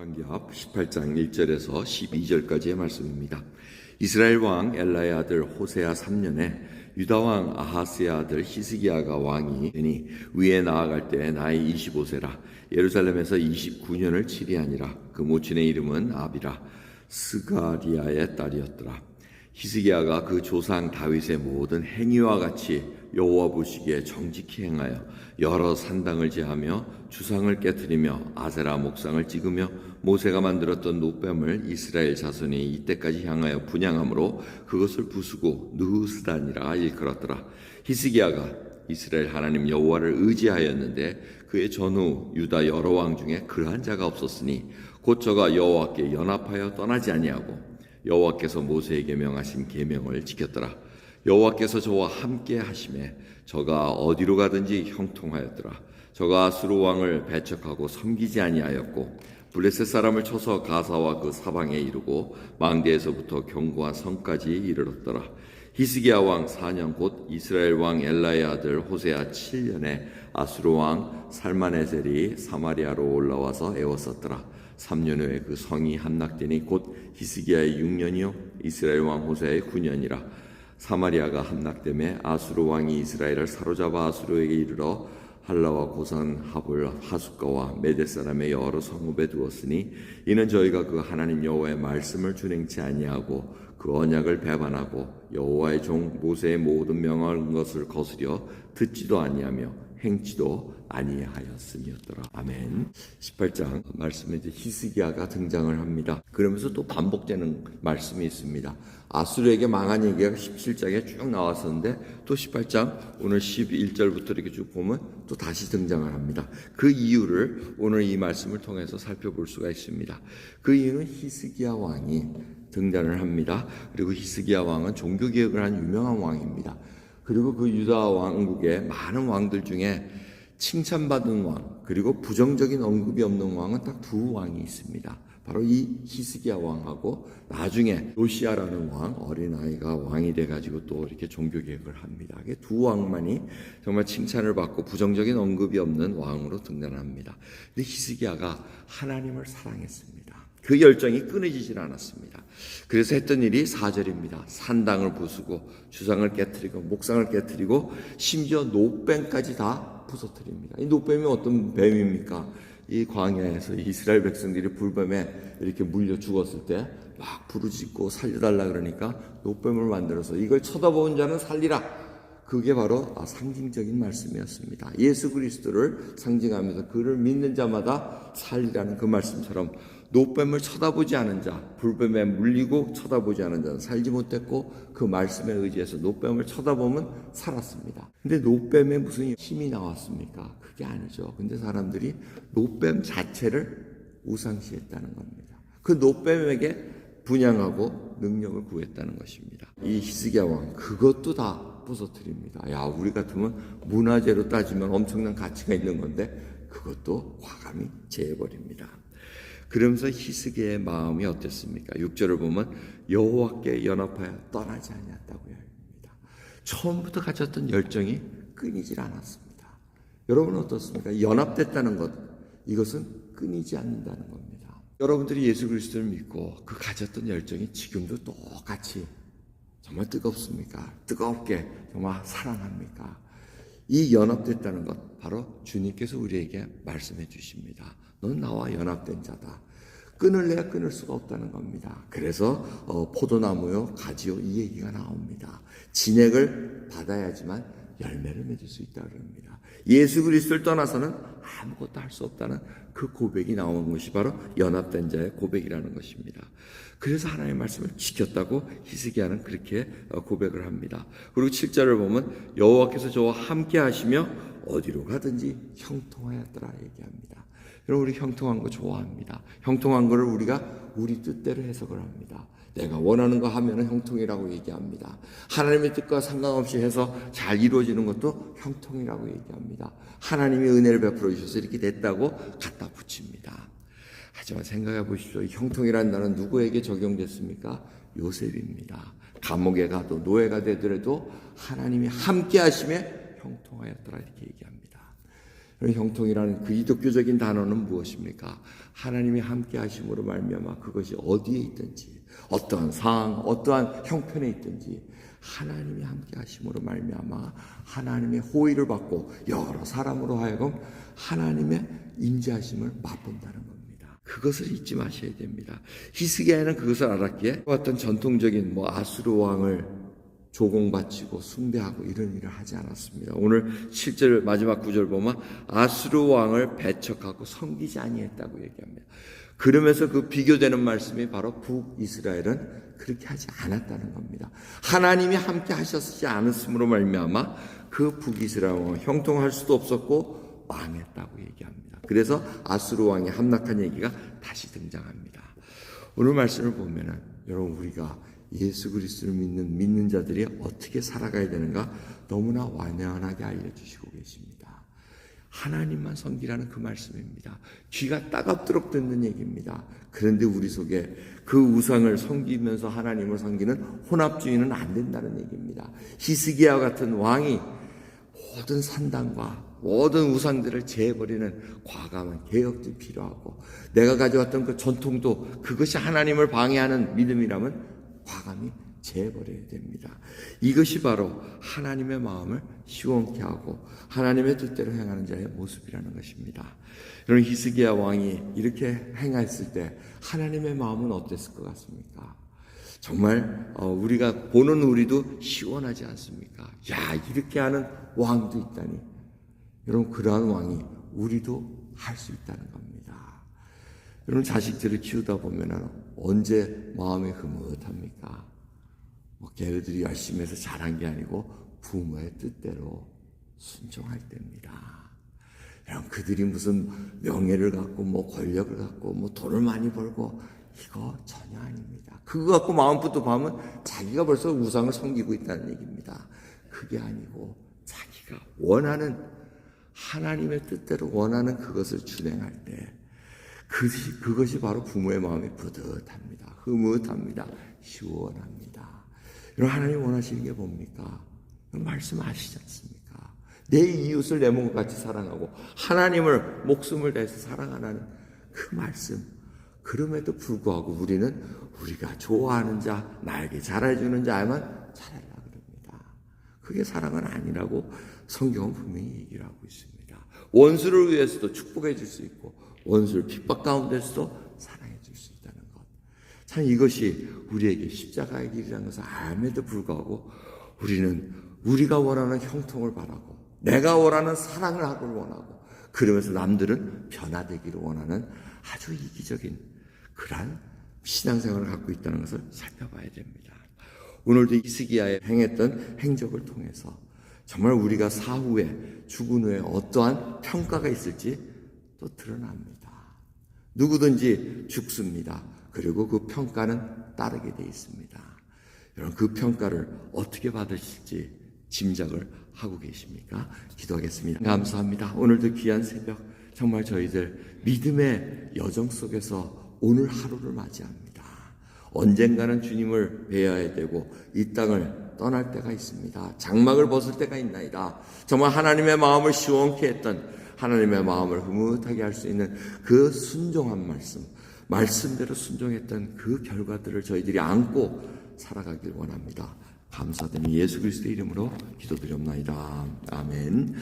열왕기하 18장 1절에서 12절까지의 말씀입니다. 이스라엘 왕 엘라의 아들 호세아 3년에 유다 왕 아하스의 아들 히스기야가 왕이 되니 위에 나아갈 때 나이 25세라. 예루살렘에서 29년을 치리하니라. 그 모친의 이름은 아비라 스가리아의 딸이었더라. 히스기야가 그 조상 다윗의 모든 행위와 같이 여호와 보시기에 정직히 행하여 여러 산당을 제하며 주상을 깨뜨리며 아세라 목상을 찍으며 모세가 만들었던 노뱀을 이스라엘 자손이 이때까지 향하여 분향함으로 그것을 부수고 느흐스단이라 일컬었더라. 히스기야가 이스라엘 하나님 여호와를 의지하였는데 그의 전후 유다 여러 왕 중에 그러한 자가 없었으니 곧 저가 여호와께 연합하여 떠나지 아니하고 여호와께서 모세에게 명하신 계명을 지켰더라. 여호와께서 저와 함께 하심에 저가 어디로 가든지 형통하였더라. 저가 아수르 왕을 배척하고 섬기지 아니하였고 블레셋 사람을 쳐서 가사와 그 사방에 이르고 망대에서부터 견고한 성까지 이르렀더라. 히스기야 왕 4년 곧 이스라엘 왕 엘라의 아들 호세아 7년에 아수르 왕 살마네셀이 사마리아로 올라와서 애워쌌더라. 3년 후에 그 성이 함락되니 곧 히스기야의 6년이요 이스라엘 왕 호세아의 9년이라. 사마리아가 함락되매 아수르 왕이 이스라엘을 사로잡아 아수르에게 이르러 할라와 고산 하볼 하숫가와 메대 사람의 여러 성읍에 두었으니 이는 저희가 그 하나님 여호와의 말씀을 준행치 아니하고 그 언약을 배반하고 여호와의 종 모세의 모든 명한 것을 거스려 듣지도 아니하며 행치도 아니하였음이었더라. 아멘. 18장 말씀에 이제 히스기야가 등장을 합니다. 그러면서 또 반복되는 말씀이 있습니다. 아수르에게 망한 얘기가 17장에 쭉 나왔었는데 또 18장 오늘 11절부터 이렇게 쭉 보면 또 다시 등장을 합니다. 그 이유를 오늘 이 말씀을 통해서 살펴볼 수가 있습니다. 그 이유는 히스기야 왕이 등장을 합니다. 그리고 히스기야 왕은 종교개혁을 한 유명한 왕입니다. 그리고 그 유다 왕국의 많은 왕들 중에 칭찬받은 왕 그리고 부정적인 언급이 없는 왕은 딱 두 왕이 있습니다. 바로 이 히스기야 왕하고 나중에 요시야라는 왕 어린아이가 왕이 돼가지고 또 이렇게 종교개혁을 합니다. 이게 두 왕만이 정말 칭찬을 받고 부정적인 언급이 없는 왕으로 등장합니다. 근데 히스기야가 하나님을 사랑했습니다. 그 열정이 끊어지질 않았습니다. 그래서 했던 일이 4절입니다. 산당을 부수고 주상을 깨뜨리고 목상을 깨뜨리고 심지어 노뱀까지 다 부서뜨립니다. 이 노뱀이 어떤 뱀입니까? 이 광야에서 이스라엘 백성들이 불뱀에 이렇게 물려 죽었을 때 막 부르짖고 살려달라 그러니까 노뱀을 만들어서 이걸 쳐다보는 자는 살리라. 그게 바로 상징적인 말씀이었습니다. 예수 그리스도를 상징하면서 그를 믿는 자마다 살리라는 그 말씀처럼 노뱀을 쳐다보지 않은 자, 불뱀에 물리고 쳐다보지 않은 자는 살지 못했고 그 말씀에 의지해서 노뱀을 쳐다보면 살았습니다. 근데 노뱀에 무슨 힘이 나왔습니까? 그게 아니죠. 근데 사람들이 노뱀 자체를 우상시했다는 겁니다. 그 노뱀에게 분향하고 능력을 구했다는 것입니다. 이 히스기야 왕 그것도 다 부서뜨립니다. 야, 우리 같으면 문화재로 따지면 엄청난 가치가 있는 건데 그것도 과감히 제해버립니다. 그러면서 히스기야의 마음이 어땠습니까? 6절을 보면 여호와께 연합하여 떠나지 아니했다고 합니다. 처음부터 가졌던 열정이 끊이질 않았습니다. 여러분은 어떻습니까? 연합됐다는 것, 이것은 끊이지 않는다는 겁니다. 여러분들이 예수 그리스도를 믿고 그 가졌던 열정이 지금도 똑같이 정말 뜨겁습니까? 뜨겁게 정말 사랑합니까? 이 연합됐다는 것 바로 주님께서 우리에게 말씀해 주십니다. 넌 나와 연합된 자다. 끊을래야 끊을 수가 없다는 겁니다. 그래서 포도나무요 가지요 이 얘기가 나옵니다. 진액을 받아야지만 열매를 맺을 수 있다고 합니다. 예수 그리스도를 떠나서는 아무것도 할 수 없다는 그 고백이 나오는 것이 바로 연합된 자의 고백이라는 것입니다. 그래서 하나님의 말씀을 지켰다고 히스기야는 그렇게 고백을 합니다. 그리고 7절을 보면 여호와께서 저와 함께 하시며 어디로 가든지 형통하였더라 얘기합니다. 여러분 우리 형통한 거 좋아합니다. 형통한 거를 우리가 우리 뜻대로 해석을 합니다. 내가 원하는 거 하면 형통이라고 얘기합니다. 하나님의 뜻과 상관없이 해서 잘 이루어지는 것도 형통이라고 얘기합니다. 하나님이 은혜를 베풀어 주셔서 이렇게 됐다고 갖다 붙입니다. 하지만 생각해 보십시오. 형통이라는 단어는 누구에게 적용됐습니까? 요셉입니다. 감옥에 가도 노예가 되더라도 하나님이 함께 하심에 형통하였더라 이렇게 얘기합니다. 형통이라는 그 기독교적인 단어는 무엇입니까? 하나님이 함께 하심으로 말미암아 그것이 어디에 있든지, 어떠한 상황, 어떠한 형편에 있든지 하나님이 함께 하심으로 말미암아 하나님의 호의를 받고 여러 사람으로 하여금 하나님의 임재하심을 맛본다는 겁니다. 그것을 잊지 마셔야 됩니다. 히스기야는 그것을 알았기에 어떤 전통적인 아수르 왕을 조공바치고 숭배하고 이런 일을 하지 않았습니다. 오늘 7절 마지막 구절 보면 아수르 왕을 배척하고 섬기지 아니했다고 얘기합니다. 그러면서 그 비교되는 말씀이 바로 북이스라엘은 그렇게 하지 않았다는 겁니다. 하나님이 함께 하셨지 않았으므로 말미암아 그 북이스라엘 왕은 형통할 수도 없었고 망했다고 얘기합니다. 그래서 아수르 왕이 함락한 얘기가 다시 등장합니다. 오늘 말씀을 보면은 여러분, 우리가 예수 그리스도를 믿는 자들이 어떻게 살아가야 되는가 너무나 완연하게 알려주시고 계십니다. 하나님만 섬기라는 그 말씀입니다. 귀가 따갑도록 듣는 얘기입니다. 그런데 우리 속에 그 우상을 섬기면서 하나님을 섬기는 혼합주의는 안 된다는 얘기입니다. 히스기야와 같은 왕이 모든 산당과 모든 우상들을 제해버리는 과감한 개혁도 필요하고, 내가 가져왔던 그 전통도 그것이 하나님을 방해하는 믿음이라면 과감히 제해버려야 됩니다. 이것이 바로 하나님의 마음을 시원케 하고 하나님의 뜻대로 행하는 자의 모습이라는 것입니다. 여러분, 히스기야 왕이 이렇게 행했을 때 하나님의 마음은 어땠을 것 같습니까? 정말 우리가 보는 우리도 시원하지 않습니까? 야, 이렇게 하는 왕도 있다니. 여러분, 그러한 왕이 우리도 할 수 있다는 겁니다. 여러분, 자식들을 키우다 보면 언제 마음이 흐뭇합니까? 걔들이 열심히 해서 잘한 게 아니고 부모의 뜻대로 순종할 때입니다. 여러분, 그들이 무슨 명예를 갖고 권력을 갖고 돈을 많이 벌고 이거 전혀 아닙니다. 그거 갖고 마음 뿌듯하면 자기가 벌써 우상을 섬기고 있다는 얘기입니다. 그게 아니고 자기가 원하는 하나님의 뜻대로 원하는 그것을 준행할 때 그것이 바로 부모의 마음이 뿌듯합니다. 흐뭇합니다. 시원합니다. 여러분, 하나님 원하시는 게 뭡니까? 말씀하시지 않습니까? 내 이웃을 내 몸과 같이 사랑하고 하나님을 목숨을 다해서 사랑하는 그 말씀. 그럼에도 불구하고 우리는 우리가 좋아하는 자, 나에게 잘해주는 자에만 잘하려고 합니다. 그게 사랑은 아니라고 성경은 분명히 얘기를 하고 있습니다. 원수를 위해서도 축복해 줄 수 있고 원수를 핍박 가운데서도 사랑해 줄 수 있다는 것. 참 이것이 우리에게 십자가의 길이라는 것을 알면도 불구하고 우리는 우리가 원하는 형통을 바라고 내가 원하는 사랑을 하길 원하고 그러면서 남들은 변화되기를 원하는 아주 이기적인 그러한 신앙생활을 갖고 있다는 것을 살펴봐야 됩니다. 오늘도 히스기야에 행했던 행적을 통해서 정말 우리가 사후에 죽은 후에 어떠한 평가가 있을지 또 드러납니다. 누구든지 죽습니다. 그리고 그 평가는 따르게 되어 있습니다. 여러분, 그 평가를 어떻게 받으실지 짐작을 하고 계십니까? 기도하겠습니다. 감사합니다. 오늘도 귀한 새벽 정말 저희들 믿음의 여정 속에서 오늘 하루를 맞이합니다. 언젠가는 주님을 뵈어야 되고 이 땅을 떠날 때가 있습니다. 장막을 벗을 때가 있나이다. 정말 하나님의 마음을 시원케 했던 하나님의 마음을 흐뭇하게 할 수 있는 그 순종한 말씀대로 순종했던 그 결과들을 저희들이 안고 살아가길 원합니다. 감사드리며 예수 그리스도의 이름으로 기도드렸나이다. 아멘.